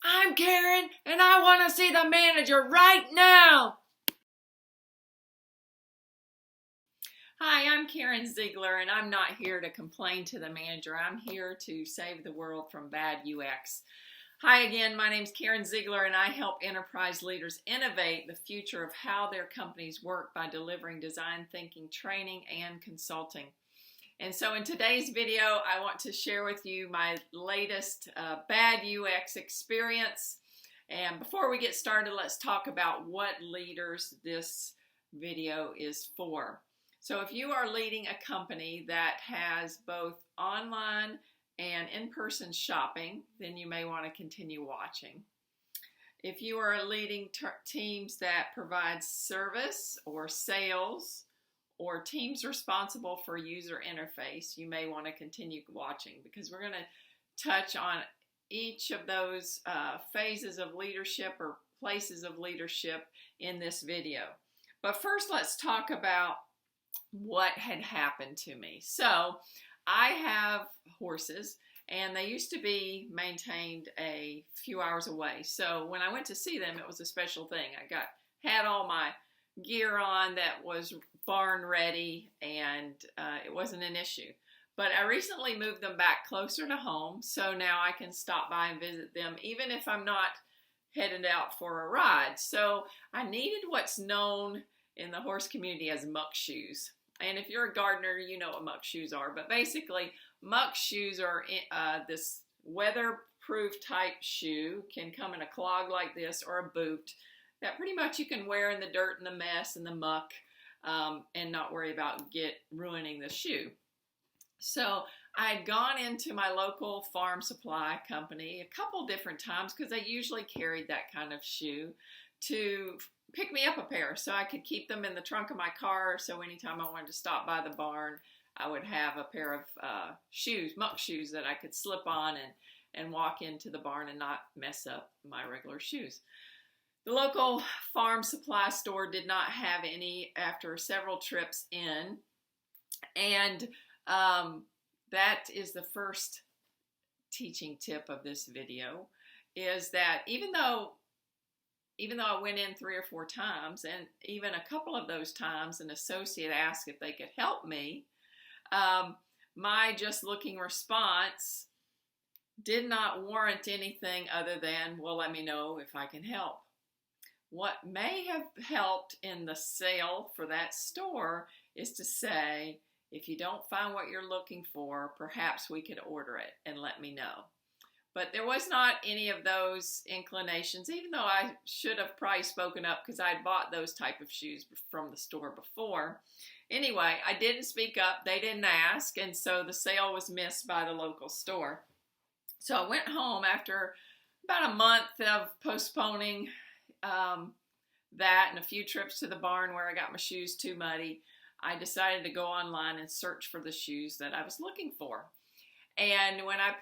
I'm Karen, and I want to see the manager right now. Hi, I'm Karen Ziegler, and I'm not here to complain to the manager. I'm here to save the world from bad UX. Hi again, my name's Karen Ziegler, and I help enterprise leaders innovate the future of how their companies work by delivering design thinking training and consulting. And so in today's video, I want to share with you my latest bad UX experience. And before we get started, let's talk about what leaders this video is for. So if you are leading a company that has both online and in-person shopping, then you may want to continue watching. If you are leading teams that provide service or sales, or teams responsible for user interface, you may want to continue watching because we're going to touch on each of those phases of leadership or places of leadership in this video. But first, let's talk about what had happened to me. So I have horses, and they used to be maintained a few hours away. So when I went to see them, it was a special thing. I had all my gear on that was barn ready, and it wasn't an issue. But I recently moved them back closer to home, so now I can stop by and visit them even if I'm not headed out for a ride. So I needed what's known in the horse community as muck shoes. And if you're a gardener, you know what muck shoes are. But basically, muck shoes are this weatherproof type shoe, can come in a clog like this or a boot that pretty much you can wear in the dirt and the mess and the muck and not worry about ruining the shoe. So I had gone into my local farm supply company a couple different times because they usually carried that kind of shoe to pick me up a pair so I could keep them in the trunk of my car. So anytime I wanted to stop by the barn, I would have a pair of shoes, muck shoes that I could slip on and walk into the barn and not mess up my regular shoes. The local farm supply store did not have any after several trips in, and that is the first teaching tip of this video, is that even though I went in 3 or 4 times, and even a couple of those times an associate asked if they could help me, my just looking response did not warrant anything other than, well, let me know if I can help. What may have helped in the sale for that store is to say, if you don't find what you're looking for, perhaps we could order it and let me know. But there was not any of those inclinations, even though I should have probably spoken up because I'd bought those type of shoes from the store before. Anyway, I didn't speak up, they didn't ask, and so the sale was missed by the local store. So I went home after about a month of postponing that and a few trips to the barn where I got my shoes too muddy. I decided to go online and search for the shoes that I was looking for. And when I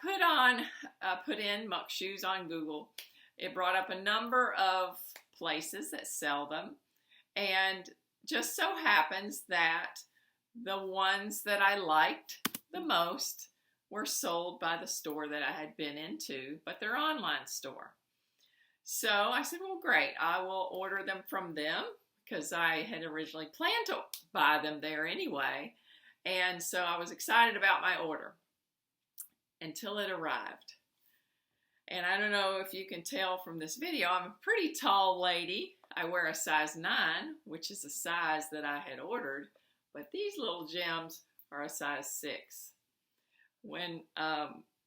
put in muck shoes on Google, it brought up a number of places that sell them. And just so happens that the ones that I liked the most were sold by the store that I had been into, but their online store. So I said, well, great, I will order them from them because I had originally planned to buy them there anyway. And so I was excited about my order until it arrived. And I don't know if you can tell from this video, I'm a pretty tall lady. I wear a size 9, which is the size that I had ordered, but these little gems are a size 6. When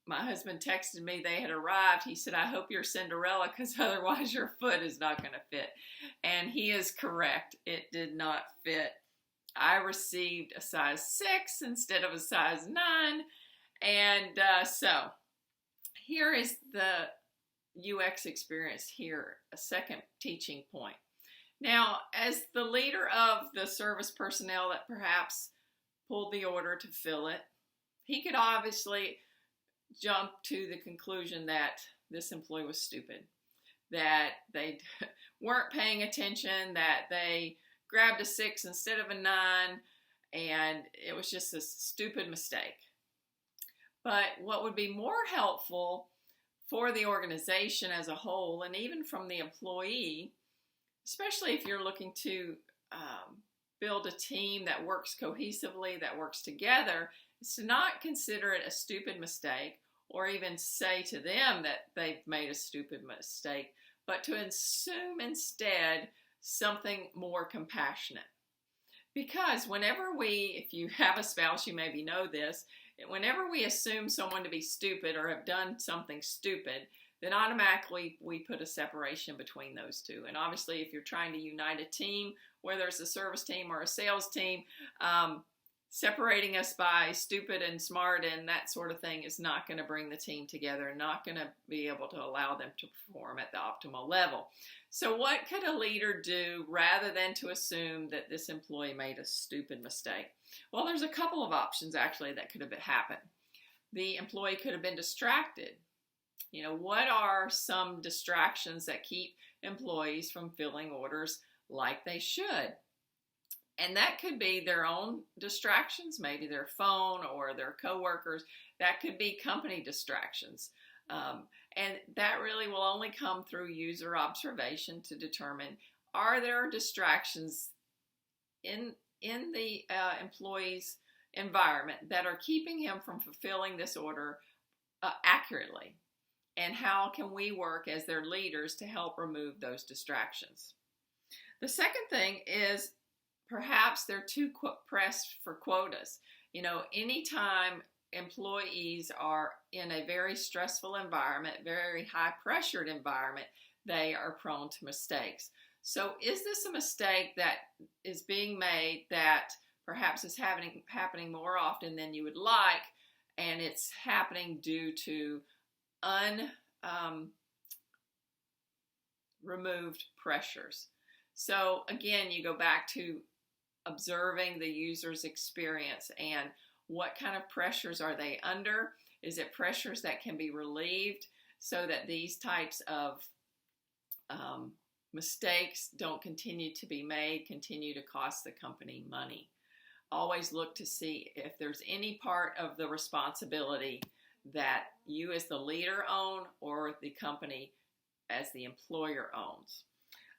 my husband texted me they had arrived, he said, I hope you're Cinderella because otherwise your foot is not going to fit. And he is correct. It did not fit. I received a size 6 instead of a size 9. And so here is the UX experience here, a second teaching point. Now, as the leader of the service personnel that perhaps pulled the order to fill it, he could obviously jump to the conclusion that this employee was stupid, that they weren't paying attention, that they grabbed a 6 instead of a 9, and it was just a stupid mistake. But what would be more helpful for the organization as a whole, and even from the employee, especially if you're looking to build a team that works cohesively, that works together, is to not consider it a stupid mistake or even say to them that they've made a stupid mistake, but to assume instead something more compassionate. Because whenever if you have a spouse, you maybe know this, whenever we assume someone to be stupid or have done something stupid, then automatically we put a separation between those two. And obviously, if you're trying to unite a team, whether it's a service team or a sales team, separating us by stupid and smart and that sort of thing is not going to bring the team together, not going to be able to allow them to perform at the optimal level. So what could a leader do rather than to assume that this employee made a stupid mistake? Well, there's a couple of options actually that could have happened. The employee could have been distracted. What are some distractions that keep employees from filling orders like they should? And that could be their own distractions, maybe their phone or their coworkers. That could be company distractions. And that really will only come through user observation to determine, are there distractions in the employee's environment that are keeping him from fulfilling this order accurately? And how can we work as their leaders to help remove those distractions? The second thing is perhaps they're too pressed for quotas. Anytime employees are in a very stressful environment, very high pressured environment, they are prone to mistakes. So is this a mistake that is being made that perhaps is happening more often than you would like, and it's happening due to removed pressures? So again, you go back to observing the user's experience and what kind of pressures are they under? Is it pressures that can be relieved so that these types of mistakes don't continue to be made, continue to cost the company money? Always look to see if there's any part of the responsibility that you as the leader own or the company as the employer owns.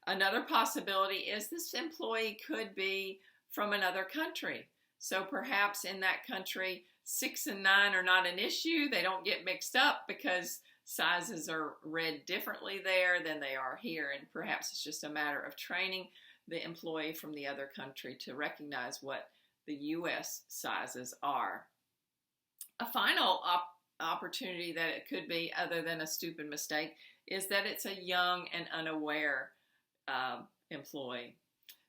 Another possibility is this employee could be from another country. So perhaps in that country, 6 and 9 are not an issue. They don't get mixed up because sizes are read differently there than they are here. And perhaps it's just a matter of training the employee from the other country to recognize what the U.S. sizes are. A final opportunity that it could be, other than a stupid mistake, is that it's a young and unaware employee.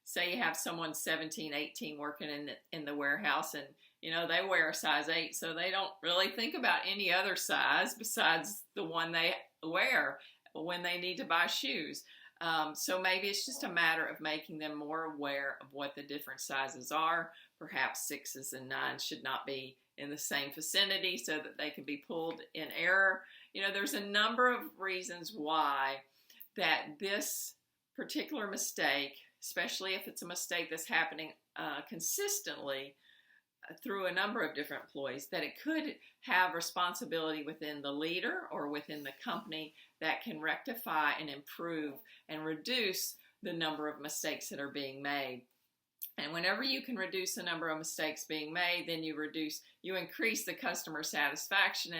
Say you have someone 17, 18 working in the warehouse, and they wear a size 8, so they don't really think about any other size besides the one they wear when they need to buy shoes. So maybe it's just a matter of making them more aware of what the different sizes are. Perhaps 6s and 9s should not be in the same vicinity so that they can be pulled in error. There's a number of reasons why that this particular mistake, especially if it's a mistake that's happening consistently through a number of different employees, that it could have responsibility within the leader or within the company that can rectify and improve and reduce the number of mistakes that are being made. And whenever you can reduce the number of mistakes being made, then you increase the customer satisfaction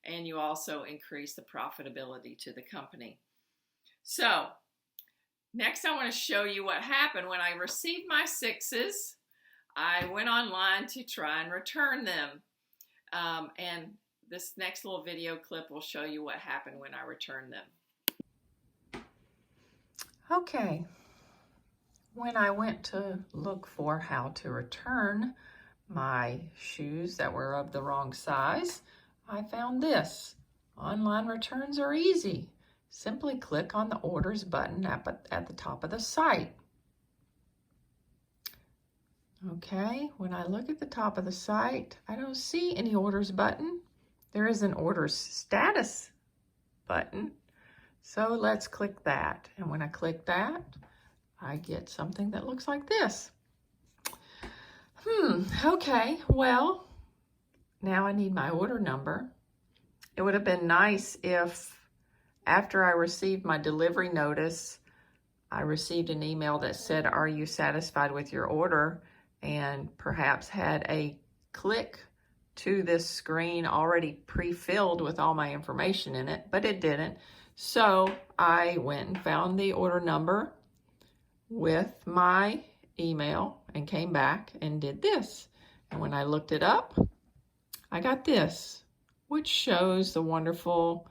and you also increase the profitability to the company. So next I want to show you what happened when I received my 6s. I went online to try and return them. And this next little video clip will show you what happened when I returned them. Okay. When I went to look for how to return my shoes that were of the wrong size, I found this. Online returns are easy. Simply click on the Orders button at the top of the site. Okay, when I look at the top of the site, I don't see any Orders button. There is an Orders Status button. So let's click that. And when I click that, I get something that looks like this. Okay, well, now I need my order number. It would have been nice if after I received my delivery notice, I received an email that said, "Are you satisfied with your order?" and perhaps had a click to this screen already pre-filled with all my information in it, but it didn't. So I went and found the order number with my email and came back and did this. And when I looked it up, I got this, which shows the wonderful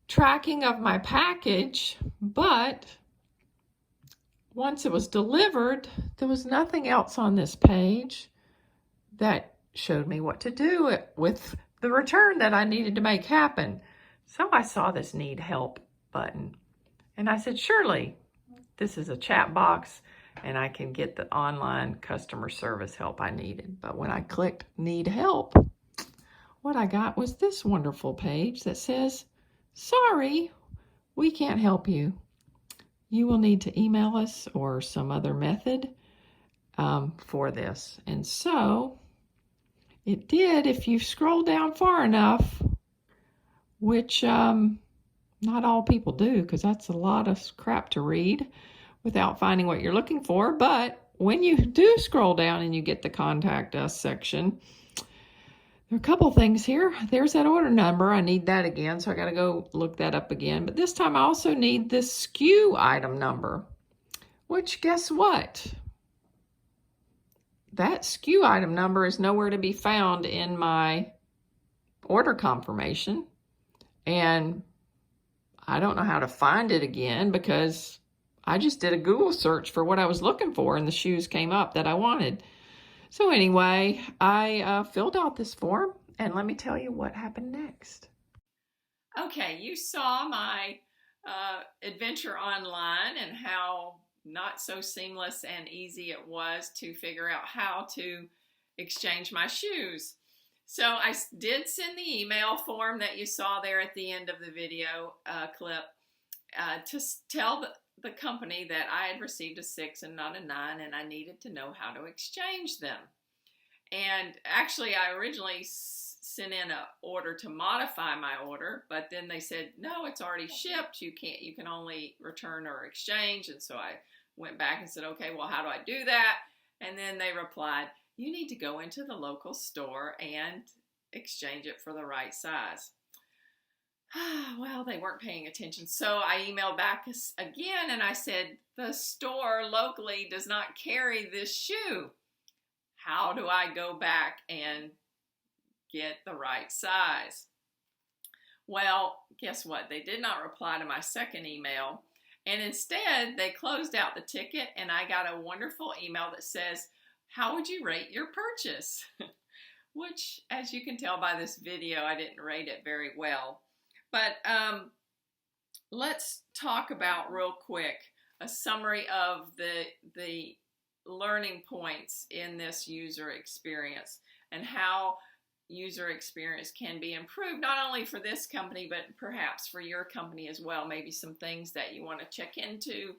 tracking of my package, but once it was delivered, there was nothing else on this page that showed me what to do with the return that I needed to make happen. So I saw this need help button and I said, surely this is a chat box and I can get the online customer service help I needed. But when I clicked need help, what I got was this wonderful page that says, sorry, we can't help you. You will need to email us or some other method for this. And so it did, if you scroll down far enough, which not all people do, because that's a lot of crap to read without finding what you're looking for. But when you do scroll down and you get the contact us section, there are a couple things here. There's that order number. I need that again, so I got to go look that up again. But this time I also need the SKU item number, which guess what? That SKU item number is nowhere to be found in my order confirmation. And I don't know how to find it again because I just did a Google search for what I was looking for and the shoes came up that I wanted. So anyway, I filled out this form and let me tell you what happened next. Okay, you saw my adventure online and how not so seamless and easy it was to figure out how to exchange my shoes. So I did send the email form that you saw there at the end of the video clip to tell the company that I had received a 6 and not a 9 and I needed to know how to exchange them. And actually I originally sent in an order to modify my order, but then they said, no, it's already shipped. You can only return or exchange. And so I went back and said, okay, well, how do I do that? And then they replied, you need to go into the local store and exchange it for the right size. Well, they weren't paying attention. So I emailed back again and I said, the store locally does not carry this shoe. How do I go back and get the right size? Well, guess what? They did not reply to my second email. And instead, they closed out the ticket and I got a wonderful email that says, how would you rate your purchase? Which, as you can tell by this video, I didn't rate it very well. But let's talk about real quick a summary of the learning points in this user experience and how user experience can be improved, not only for this company, but perhaps for your company as well. Maybe some things that you want to check into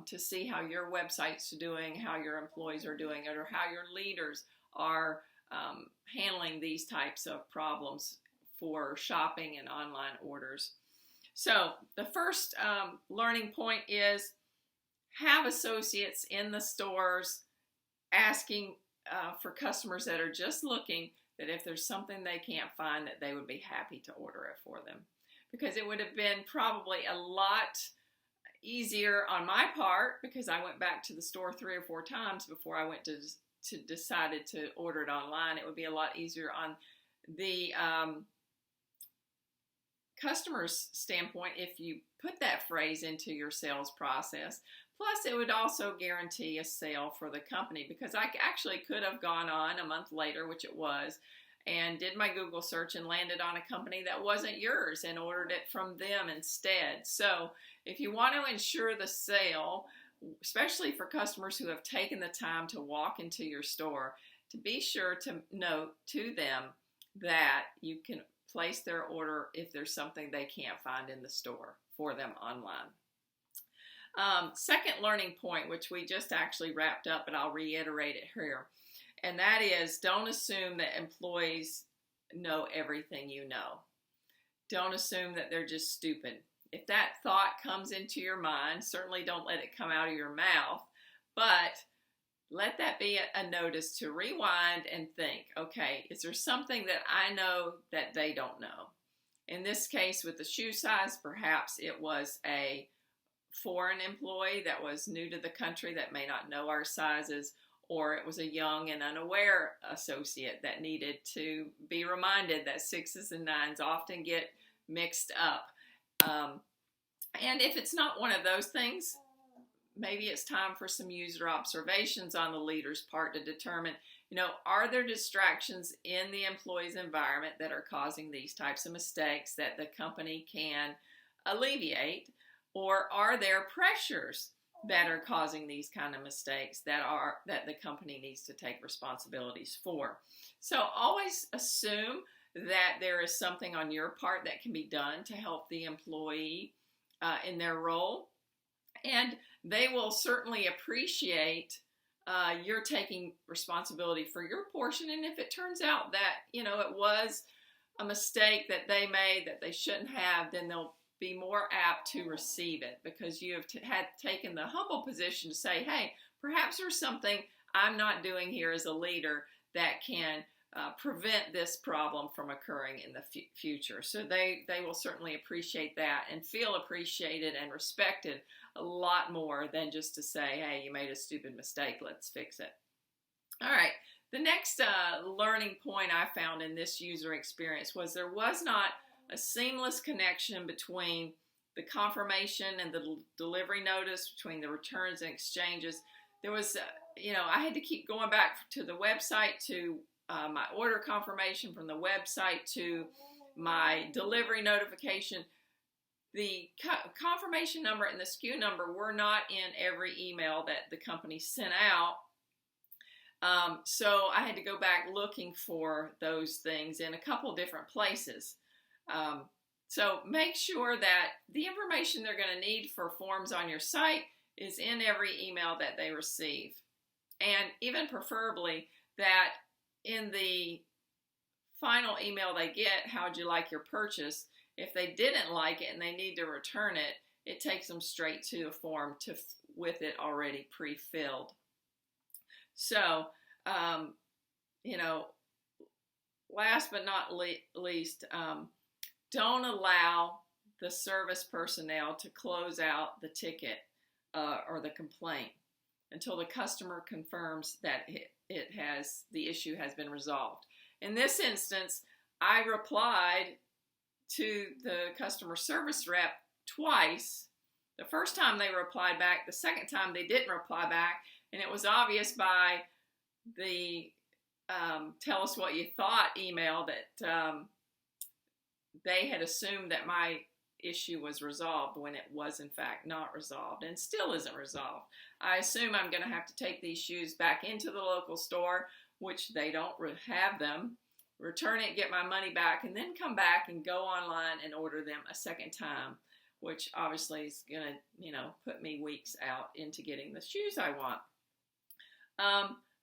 to see how your website's doing, how your employees are doing it, or how your leaders are handling these types of problems for shopping and online orders. So the first learning point is have associates in the stores asking for customers that are just looking that if there's something they can't find, that they would be happy to order it for them. Because it would have been probably a lot easier on my part, because I went back to the store 3 or 4 times before I went to decided to order it online. It would be a lot easier on the customer's standpoint if you put that phrase into your sales process. Plus, it would also guarantee a sale for the company, because I actually could have gone on a month later, which it was, and did my Google search and landed on a company that wasn't yours and ordered it from them instead. So if you want to ensure the sale, especially for customers who have taken the time to walk into your store, to be sure to note to them that you can place their order if there's something they can't find in the store for them online. Second learning point, which we just actually wrapped up, but I'll reiterate it here, and that is don't assume that employees know everything you know. don't assume that they're just stupid. If that thought comes into your mind, certainly don't let it come out of your mouth, but let that be a notice to rewind and think, okay, is there something that I know that they don't know? In this case, with the shoe size, perhaps it was a foreign employee that was new to the country that may not know our sizes, or it was a young and unaware associate that needed to be reminded that 6s and 9s often get mixed up. And if it's not one of those things, maybe it's time for some user observations on the leader's part to determine, are there distractions in the employee's environment that are causing these types of mistakes that the company can alleviate? Or are there pressures that are causing these kind of mistakes that the company needs to take responsibilities for? So always assume that there is something on your part that can be done to help the employee in their role. And they will certainly appreciate you're taking responsibility for your portion. And if it turns out that, it was a mistake that they made that they shouldn't have, then they'll be more apt to receive it, because you have had taken the humble position to say, hey, perhaps there's something I'm not doing here as a leader that can prevent this problem from occurring in the future. So they will certainly appreciate that and feel appreciated and respected a lot more than just to say, hey, you made a stupid mistake, let's fix it. All right, the next learning point I found in this user experience was there was not a seamless connection between the confirmation and the delivery notice, between the returns and exchanges. There was, I had to keep going back to the website to my order confirmation, from the website to my delivery notification. The confirmation number and the SKU number were not in every email that the company sent out. So I had to go back looking for those things in a couple different places. So make sure that the information they're going to need for forms on your site is in every email that they receive. And even preferably that in the final email they get, how'd you like your purchase? If they didn't like it and they need to return it, it takes them straight to a form with it already pre-filled. So, last but not least, don't allow the service personnel to close out the ticket or the complaint until the customer confirms that the issue has been resolved. In this instance, I replied to the customer service rep twice. The first time they replied back, the second time they didn't reply back, and it was obvious by the tell us what you thought email that they had assumed that my issue was resolved when it was in fact not resolved and still isn't resolved. I assume I'm going to have to take these shoes back into the local store, which they don't have them, return it, get my money back, and then come back and go online and order them a second time, which obviously is going to, put me weeks out into getting the shoes I want.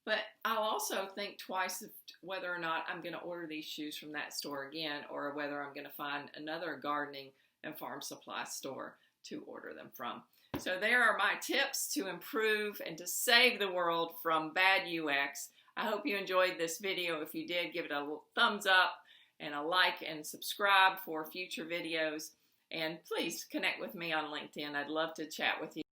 But I'll also think twice of whether or not I'm going to order these shoes from that store again, or whether I'm going to find another gardening and farm supply store to order them from. So there are my tips to improve and to save the world from bad UX. I hope you enjoyed this video. If you did, give it a thumbs up and a like and subscribe for future videos. And please connect with me on LinkedIn. I'd love to chat with you.